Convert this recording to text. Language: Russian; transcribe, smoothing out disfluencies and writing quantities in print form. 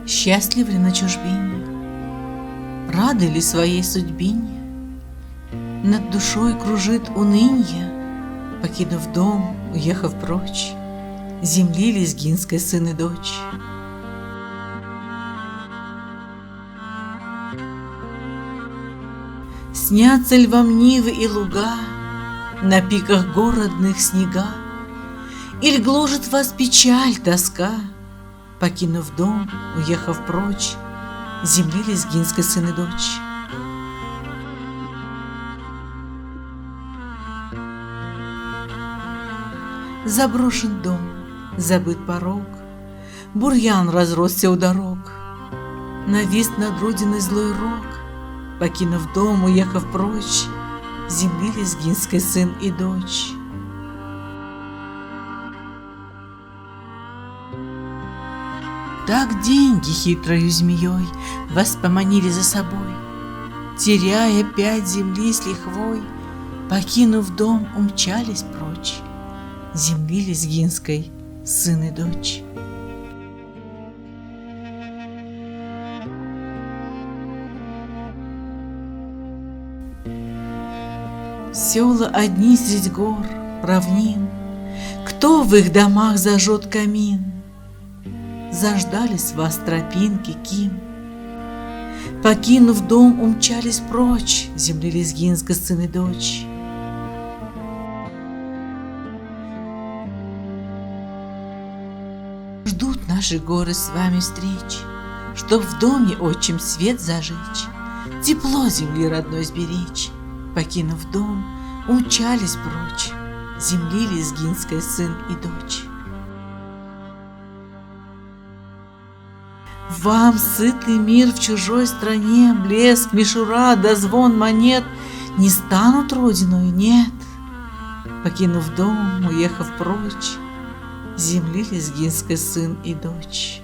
Счастлив ли на чужбине, рады ли своей судьбине? Над душой кружит унынье, покинув дом, уехав прочь, земли лезгинской сын и дочь. Снятся ль вам нивы и луга, на пиках гор родных снега? Иль гложет вас печаль, тоска, покинув дом, уехав прочь, земли лезгинской сын и дочь? Заброшен дом, забыт порог, бурьян разросся у дорог, навис над родиной злой рок, покинув дом, уехав прочь, земли лезгинской сын и дочь. Так деньги хитрою змеей вас поманили за собой, теряя пять земли с лихвой, покинув дом, умчались прочь, земли лезгинской сын и дочь. Села одни средь гор, равнин, кто в их домах зажжет камин? Заждались вас тропинки, Ким. Покинув дом, умчались прочь, земли лезгинской сын и дочь. Ждут наши горы с вами встреч, чтоб в доме отчим свет зажечь, тепло земли родной сберечь. Покинув дом, умчались прочь, земли лезгинской сын и дочь. Вам сытый мир в чужой стране, блеск, мишура да звон монет не станут родиной, нет. Покинув дом, уехав прочь, земли лезгинской сын и дочь.